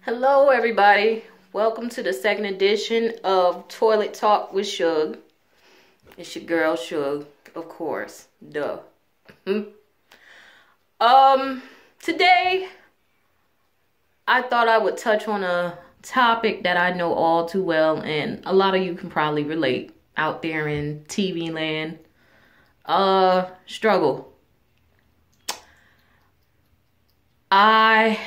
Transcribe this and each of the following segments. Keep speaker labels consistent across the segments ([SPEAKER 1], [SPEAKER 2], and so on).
[SPEAKER 1] Hello everybody, welcome to the second edition of Toilet Talk with Shugg. It's your girl Shugg, of course, duh. Today I thought I would touch on a topic that I know all too well, and a lot of you can probably relate out there in TV land. Struggle. I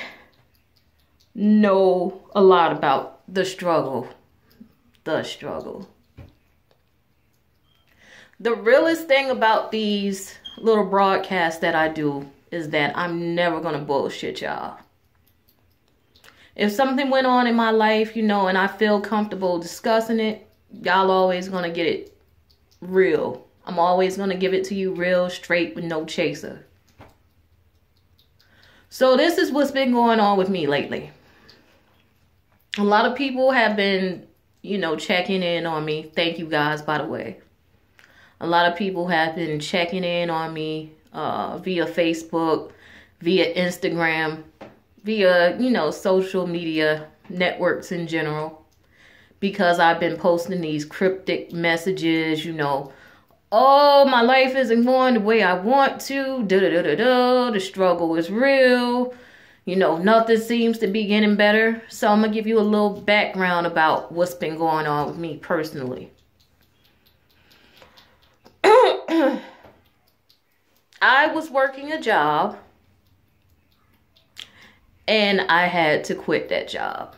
[SPEAKER 1] know a lot about the struggle. The realest thing about these little broadcasts that I do is that I'm never gonna bullshit y'all. If something went on in my life, and I feel comfortable discussing it, y'all always gonna get it real. I'm always gonna give it to you real, straight, with no chaser. So this is what's been going on with me lately. A lot of people have been, checking in on me. Thank you guys, by the way. A lot of people have been checking in on me via Facebook, via Instagram, via, social media networks in general. Because I've been posting these cryptic messages, oh, my life isn't going the way I want to, the struggle is real. Nothing seems to be getting better. So I'm going to give you a little background about what's been going on with me personally. I was working a job and I had to quit that job.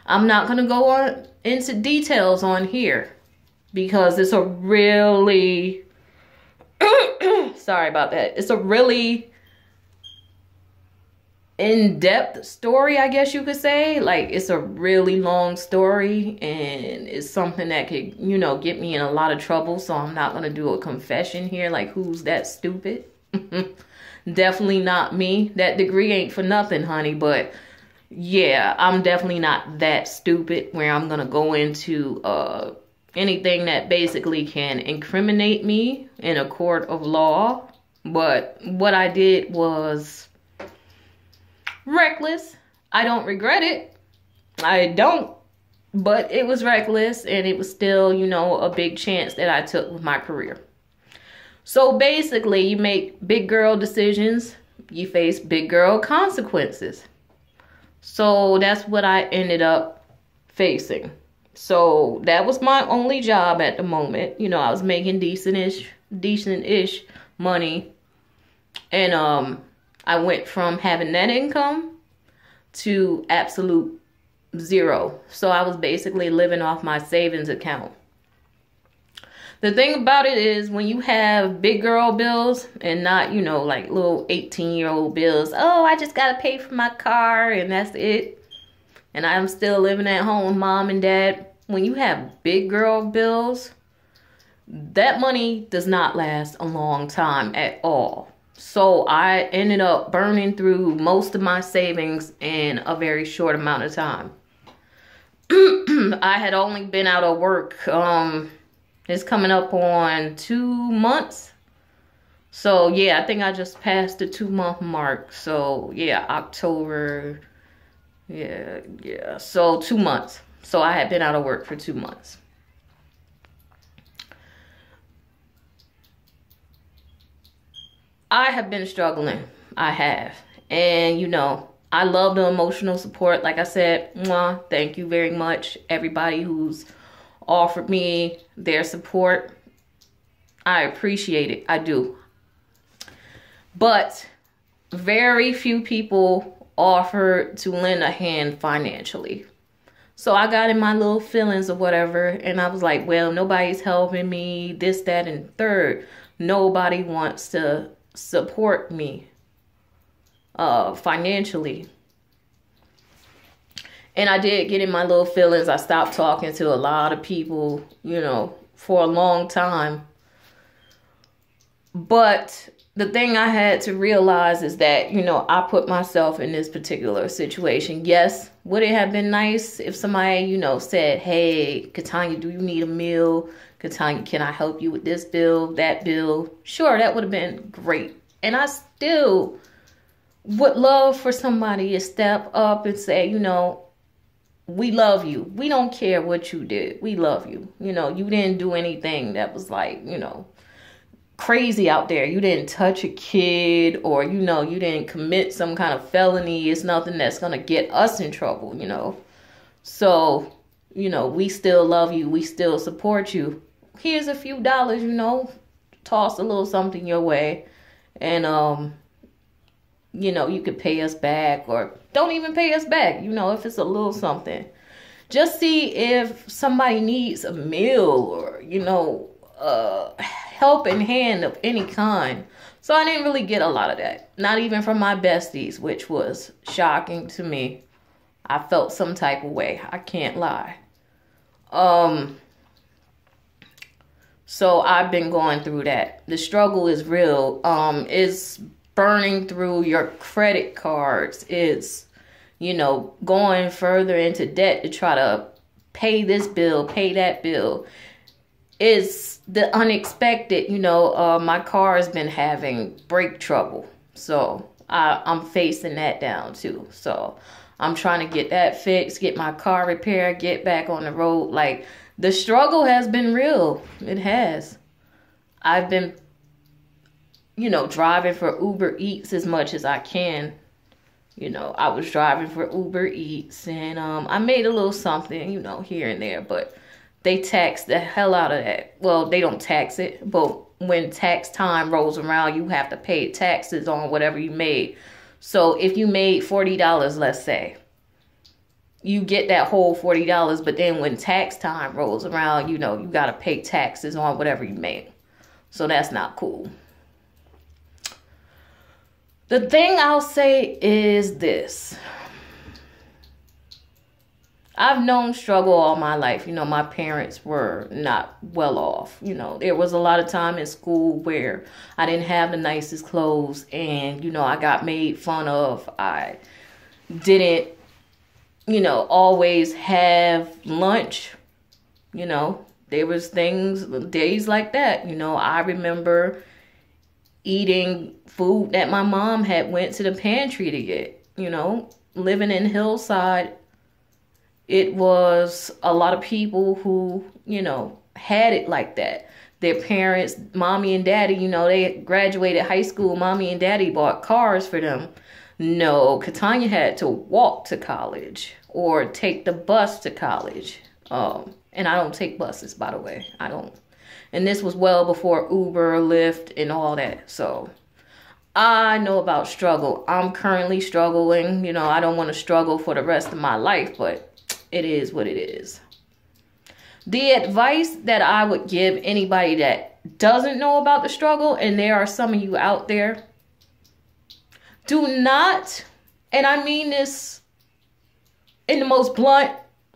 [SPEAKER 1] I'm not going to go on into details on here because it's a really, sorry about that. It's a really in-depth story, I guess you could say. Like, it's a really long story and it's something that could, get me in a lot of trouble. So I'm not going to do a confession here. Like, who's that stupid? Definitely not me. That degree ain't for nothing, honey. But yeah, I'm definitely not that stupid where I'm going to go into anything that basically can incriminate me in a court of law. But what I did was reckless. I don't regret it. I don't. But it was reckless, and it was still, a big chance that I took with my career. So basically, you make big girl decisions, you face big girl consequences. So that's what I ended up facing. So that was my only job at the moment. I was making decent-ish money. And I went from having that income to absolute zero. So I was basically living off my savings account. The thing about it is when you have big girl bills and not, like little 18-year-old bills. Oh, I just got to pay for my car and that's it. And I'm still living at home with mom and dad. When you have big girl bills, that money does not last a long time at all. So I ended up burning through most of my savings in a very short amount of time. I had only been out of work. It's coming up on 2 months. So yeah, I think I just passed the 2-month mark. So yeah, October. Yeah. So 2 months. So I had been out of work for 2 months. I have been struggling. I have. And, I love the emotional support. Like I said, mwah, thank you very much. Everybody who's offered me their support. I appreciate it. I do. But very few people offered to lend a hand financially. So I got in my little feelings or whatever. And I was like, well, nobody's helping me. This, that, and third. Nobody wants to support me financially. And I did get in my little feelings. I stopped talking to a lot of people, for a long time. But the thing I had to realize is that, I put myself in this particular situation. Yes, would it have been nice if somebody, said, hey, Katanya, do you need a meal? Katanya, can I help you with this bill, that bill? Sure, that would have been great. And I still would love for somebody to step up and say, you know, we love you. We don't care what you did. We love you. You know, you didn't do anything that was like, you know, crazy out there. You didn't touch a kid, or, you know, you didn't commit some kind of felony. It's nothing that's going to get us in trouble, you know. So, you know, we still love you. We still support you. Here's a few dollars, you know, toss a little something your way. And, you know, you could pay us back, or don't even pay us back, you know, if it's a little something. Just see if somebody needs a meal, or, you know, helping hand of any kind. So I didn't really get a lot of that. Not even from my besties, which was shocking to me. I felt some type of way. I can't lie. So I've been going through that. The struggle is real. It's burning through your credit cards. It's, you know, going further into debt to try to pay this bill, pay that bill. It's the unexpected, you know. My car has been having brake trouble. So I'm facing that down too. So I'm trying to get that fixed, get my car repaired, get back on the road. Like, the struggle has been real. It has. I've been, you know, driving for Uber Eats as much as I can. You know, I was driving for Uber Eats, and I made a little something, you know, here and there, but they tax the hell out of that. Well, they don't tax it, but when tax time rolls around, you have to pay taxes on whatever you made. So if you made $40, let's say, you get that whole $40, but then when tax time rolls around, you know, you got to pay taxes on whatever you made. So that's not cool. The thing I'll say is this. I've known struggle all my life. You know, my parents were not well off. You know, there was a lot of time in school where I didn't have the nicest clothes, and, you know, I got made fun of. I didn't, you know, always have lunch. You know, there was days like that. You know, I remember eating food that my mom had went to the pantry to get. You know, living in Hillside, it was a lot of people who, you know, had it like that. Their parents, mommy and daddy, you know, they graduated high school. Mommy and daddy bought cars for them. No, Katanya had to walk to college or take the bus to college. And I don't take buses, by the way. I don't. And this was well before Uber, Lyft, and all that. So I know about struggle. I'm currently struggling. You know, I don't want to struggle for the rest of my life, but it is what it is. The advice that I would give anybody that doesn't know about the struggle, and there are some of you out there, do not, and I mean this in the most blunt,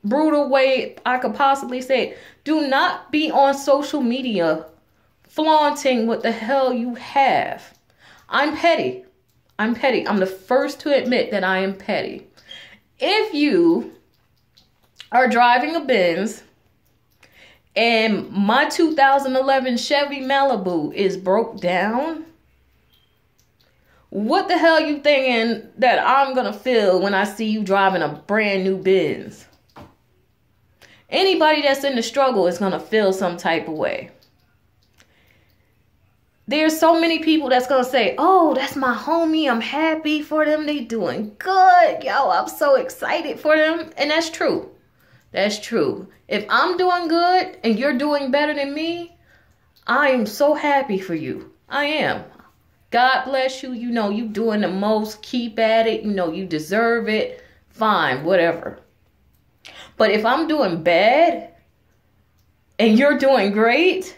[SPEAKER 1] brutal way I could possibly say it, do not be on social media flaunting what the hell you have. I'm petty. I'm petty. I'm the first to admit that I am petty. If you are driving a Benz and my 2011 Chevy Malibu is broke down, what the hell you thinking that I'm gonna feel when I see you driving a brand new Benz? Anybody that's in the struggle is gonna feel some type of way. There's so many people that's gonna say, oh, that's my homie, I'm happy for them, they doing good, yo, I'm so excited for them. And that's true. That's true. If I'm doing good and you're doing better than me, I am so happy for you. I am. God bless you. You know, you doing the most. Keep at it. You know, you deserve it. Fine, whatever. But if I'm doing bad and you're doing great,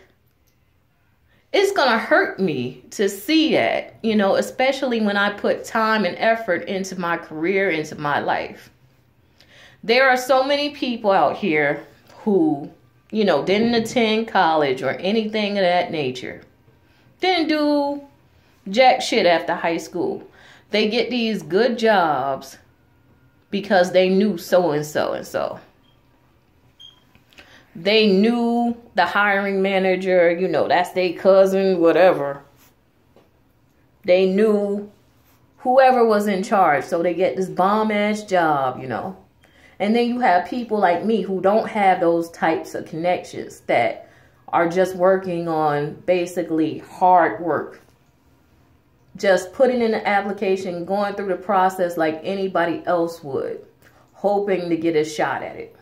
[SPEAKER 1] it's going to hurt me to see that, you know, especially when I put time and effort into my career, into my life. There are so many people out here who, you know, didn't attend college or anything of that nature. Didn't do jack shit after high school. They get these good jobs because they knew so and so and so. They knew the hiring manager, you know, that's their cousin, whatever. They knew whoever was in charge. So they get this bomb-ass job, you know. And then you have people like me who don't have those types of connections, that are just working on basically hard work. Just putting in the application, going through the process like anybody else would, hoping to get a shot at it.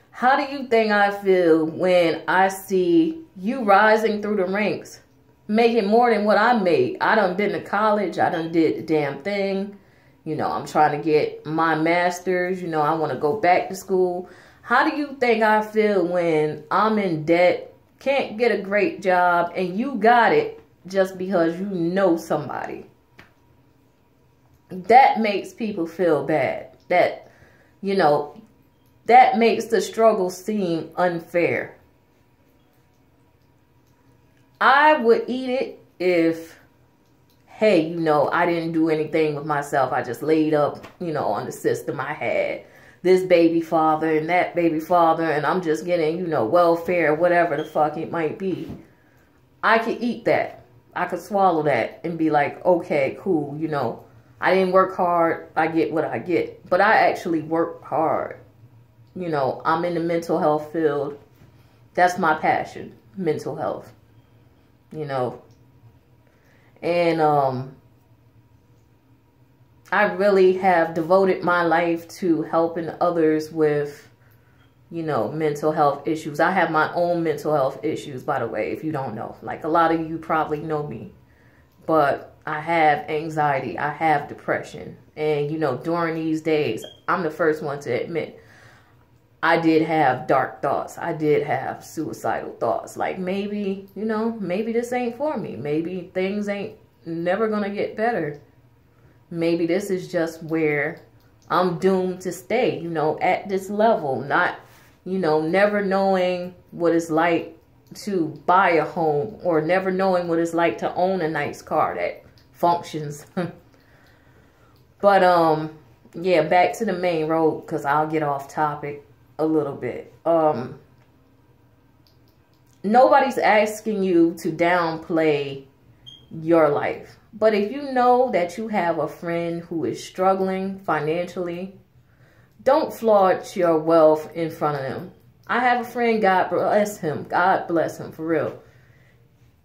[SPEAKER 1] How do you think I feel when I see you rising through the ranks, making more than what I made? I done been to college. I done did the damn thing. You know, I'm trying to get my master's. You know, I want to go back to school. How do you think I feel when I'm in debt, can't get a great job, and you got it just because you know somebody? That makes people feel bad. That, you know, that makes the struggle seem unfair. I would eat it if, hey, you know, I didn't do anything with myself. I just laid up, you know, on the system. I had this baby father and that baby father, and I'm just getting, you know, welfare, whatever the fuck it might be. I could eat that. I could swallow that and be like, okay, cool, you know, I didn't work hard. I get what I get. But I actually work hard. You know, I'm in the mental health field. That's my passion, mental health. You know, and I really have devoted my life to helping others with, you know, mental health issues. I have my own mental health issues, by the way, if you don't know. Like, a lot of you probably know me, but I have anxiety. I have depression. And, you know, during these days, I'm the first one to admit, I did have dark thoughts. I did have suicidal thoughts. Like, maybe, you know, maybe this ain't for me. Maybe things ain't never going to get better. Maybe this is just where I'm doomed to stay, you know, at this level. Not, you know, never knowing what it's like to buy a home, or never knowing what it's like to own a nice car that functions. But, yeah, back to the main road, because I'll get off topic a little bit. Nobody's asking you to downplay your life. But if you know that you have a friend who is struggling financially, don't flaunt your wealth in front of them. I have a friend, God bless him. God bless him, for real.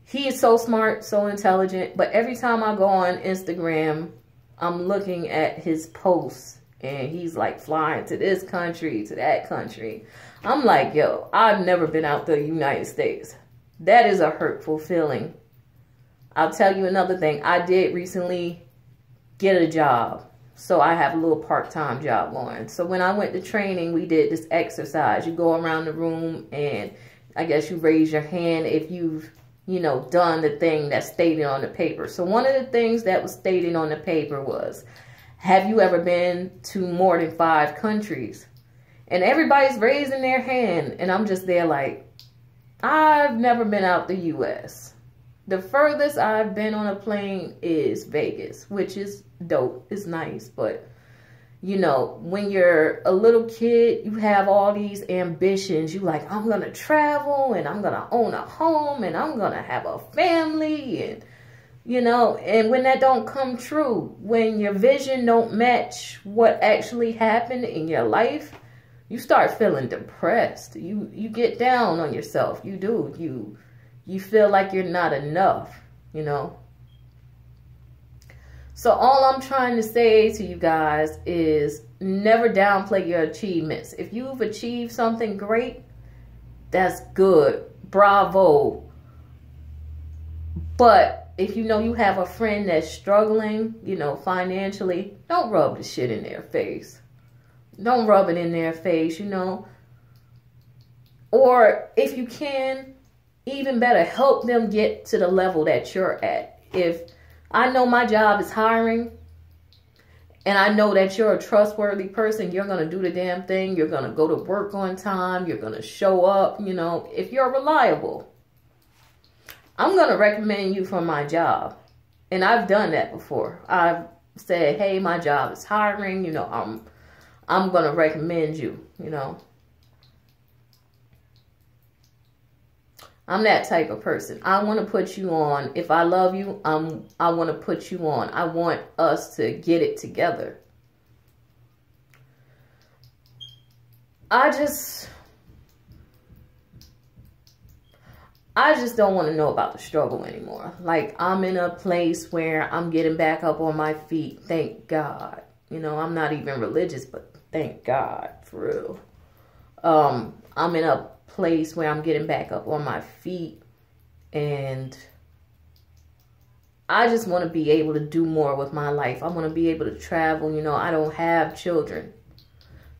[SPEAKER 1] He is so smart, so intelligent. But every time I go on Instagram, I'm looking at his posts. And he's like flying to this country, to that country. I'm like, yo, I've never been out the United States. That is a hurtful feeling. I'll tell you another thing. I did recently get a job. So I have a little part-time job going. So when I went to training, we did this exercise. You go around the room and I guess you raise your hand if you've, you know, done the thing that's stated on the paper. So one of the things that was stated on the paper was, have you ever been to more than 5 countries? And everybody's raising their hand. And I'm just there like, I've never been out the U.S. The furthest I've been on a plane is Vegas, which is dope. It's nice. But, you know, when you're a little kid, you have all these ambitions. You like, I'm going to travel and I'm going to own a home and I'm going to have a family. And, you know, and when that don't come true, when your vision don't match what actually happened in your life, you start feeling depressed. You get down on yourself. You do. You feel like you're not enough, you know. So all I'm trying to say to you guys is never downplay your achievements. If you've achieved something great, that's good. Bravo. But if you know you have a friend that's struggling, you know, financially, don't rub the shit in their face. Don't rub it in their face, you know. Or if you can, even better, help them get to the level that you're at. If I know my job is hiring and I know that you're a trustworthy person, you're going to do the damn thing. You're going to go to work on time. You're going to show up, you know, if you're reliable. I'm going to recommend you for my job. And I've done that before. I've said, hey, my job is hiring. You know, I'm going to recommend you, you know. I'm that type of person. I want to put you on. If I love you, I want to put you on. I want us to get it together. I just don't want to know about the struggle anymore. Like, I'm in a place where I'm getting back up on my feet. Thank God. You know, I'm not even religious, but thank God, for real. I'm in a place where I'm getting back up on my feet, and I just want to be able to do more with my life. I want to be able to travel. You know, I don't have children,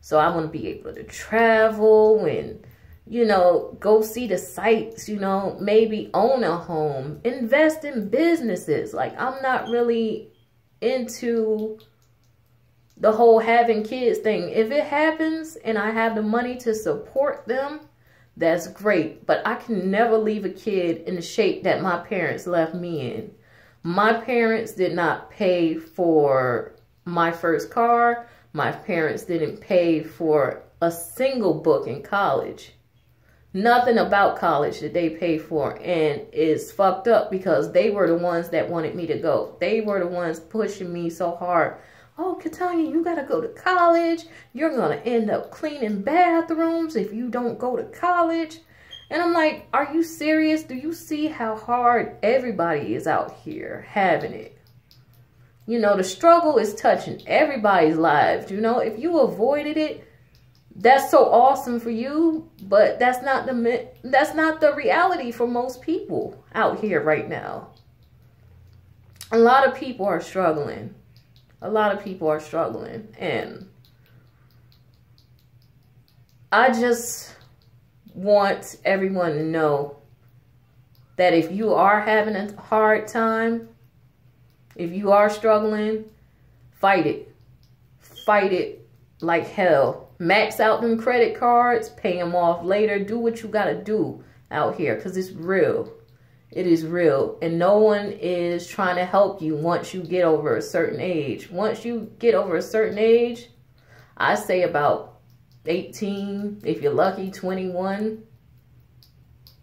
[SPEAKER 1] so I want to be able to travel and, you know, go see the sights, you know, maybe own a home, invest in businesses. Like, I'm not really into the whole having kids thing. If it happens and I have the money to support them, that's great. But I can never leave a kid in the shape that my parents left me in. My parents did not pay for my first car. My parents didn't pay for a single book in college. Nothing about college that they pay for, and it's fucked up because they were the ones that wanted me to go. They were the ones pushing me so hard. Oh, Katanya, you gotta go to college. You're gonna end up cleaning bathrooms if you don't go to college. And I'm like, are you serious? Do you see how hard everybody is out here having it? You know, the struggle is touching everybody's lives. You know, if you avoided it, that's so awesome for you, but that's not the reality for most people out here right now. A lot of people are struggling. A lot of people are struggling, and I just want everyone to know that if you are having a hard time, if you are struggling, fight it. Fight it like hell. Max out them credit cards, pay them off later. Do what you gotta do out here, because it's real. It is real. And no one is trying to help you once you get over a certain age. Once you get over a certain age, I say about 18, if you're lucky, 21,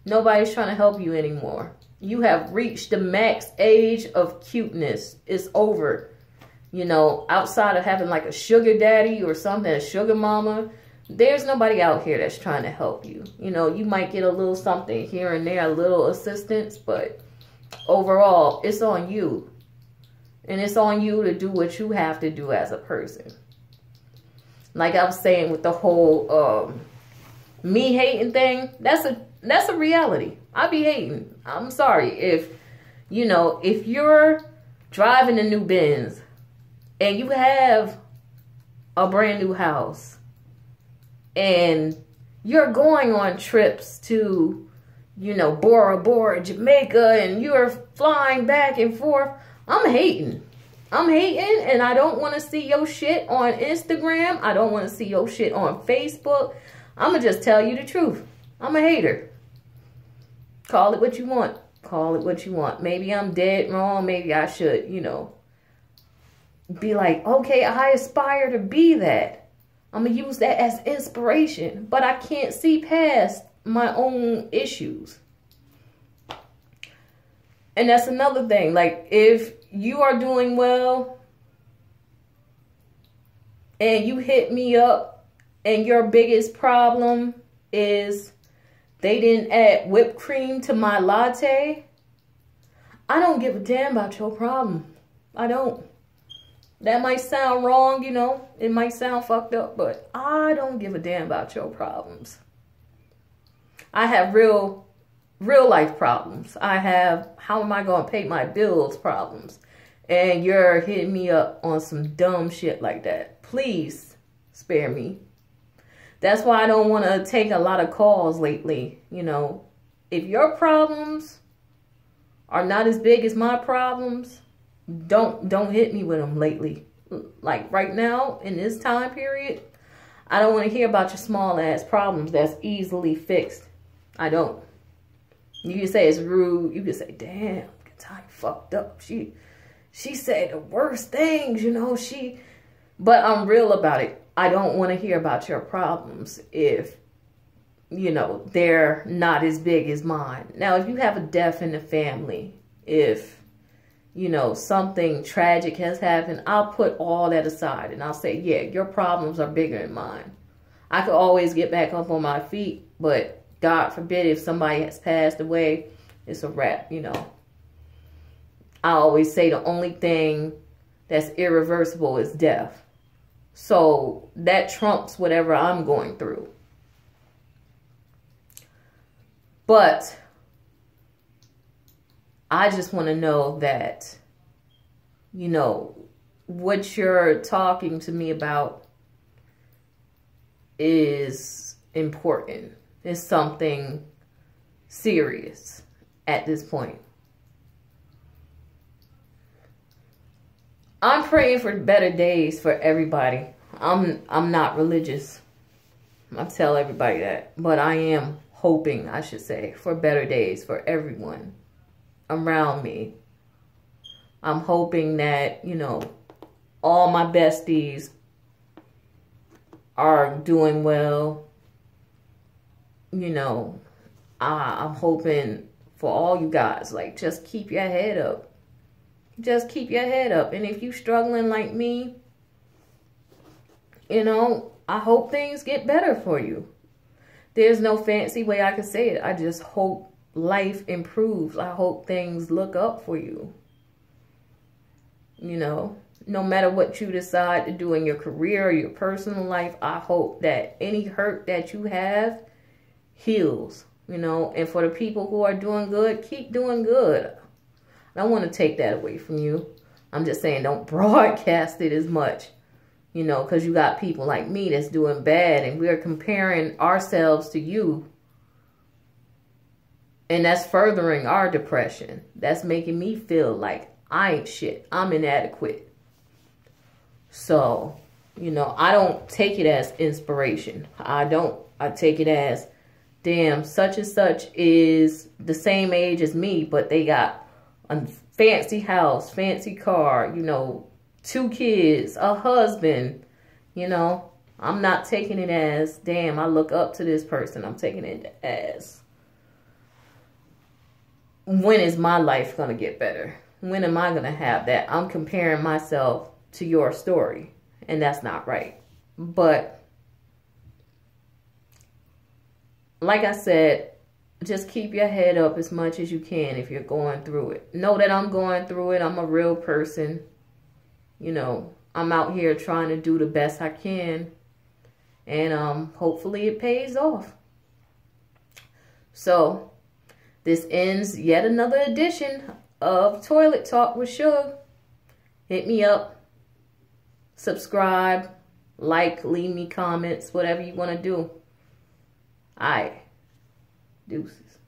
[SPEAKER 1] nobody's trying to help you anymore. You have reached the max age of cuteness. It's over. You know, outside of having like a sugar daddy or something, a sugar mama, there's nobody out here that's trying to help you. You know, you might get a little something here and there, a little assistance, but overall, it's on you. And it's on you to do what you have to do as a person. Like I was saying with the whole me hating thing, that's a reality. I be hating. I'm sorry. If, you know, if you're driving a new Benz and you have a brand new house, and you're going on trips to, you know, Bora Bora, Jamaica, and you're flying back and forth, I'm hating. I'm hating, and I don't want to see your shit on Instagram. I don't want to see your shit on Facebook. I'm going to just tell you the truth. I'm a hater. Call it what you want. Call it what you want. Maybe I'm dead wrong. Maybe I should, you know, be like, okay, I aspire to be that. I'm going to use that as inspiration, but I can't see past my own issues. And that's another thing. Like, if you are doing well and you hit me up and your biggest problem is they didn't add whipped cream to my latte, I don't give a damn about your problem. I don't. That might sound wrong, you know, it might sound fucked up, but I don't give a damn about your problems. I have real life problems. I have, how am I going to pay my bills problems? And you're hitting me up on some dumb shit like that. Please spare me. That's why I don't want to take a lot of calls lately. You know, if your problems are not as big as my problems, don't hit me with them lately. Like right now, in this time period, I don't want to hear about your small ass problems that's easily fixed. I don't. You can say it's rude. You can say, damn, Katanya fucked up. She said the worst things, you know, but I'm real about it. I don't want to hear about your problems if you know, they're not as big as mine. Now, if you have a death in the family, if, you know, something tragic has happened, I'll put all that aside and I'll say, yeah, your problems are bigger than mine. I could always get back up on my feet, but God forbid if somebody has passed away, it's a wrap, you know. I always say the only thing that's irreversible is death. So that trumps whatever I'm going through. But I just want to know that, you know, what you're talking to me about is important. It's something serious at this point. I'm praying for better days for everybody. I'm not religious. I tell everybody that. But I am hoping, I should say, for better days for everyone around me. I'm hoping that, you know, all my besties are doing well. You know, I'm hoping for all you guys, like, just keep your head up. Just keep your head up. And if you're struggling like me, you know, I hope things get better for you. There's no fancy way I can say it. I just hope life improves. I hope things look up for you. You know, no matter what you decide to do in your career or your personal life, I hope that any hurt that you have heals, you know. And for the people who are doing good, keep doing good. I don't want to take that away from you. I'm just saying don't broadcast it as much, you know, because you got people like me that's doing bad and we're comparing ourselves to you. And that's furthering our depression. That's making me feel like I ain't shit. I'm inadequate. So, you know, I don't take it as inspiration. I don't. I take it as, damn, such and such is the same age as me, but they got a fancy house, fancy car, you know, 2 kids, a husband, you know. I'm not taking it as, damn, I look up to this person. I'm taking it as, when is my life going to get better? When am I going to have that? I'm comparing myself to your story, and that's not right. But like I said, just keep your head up as much as you can if you're going through it. Know that I'm going through it. I'm a real person. You know, I'm out here trying to do the best I can. And hopefully it pays off. So, this ends yet another edition of Toilet Talk with Shugg. Hit me up. Subscribe. Like. Leave me comments. Whatever you want to do. Alright. Deuces.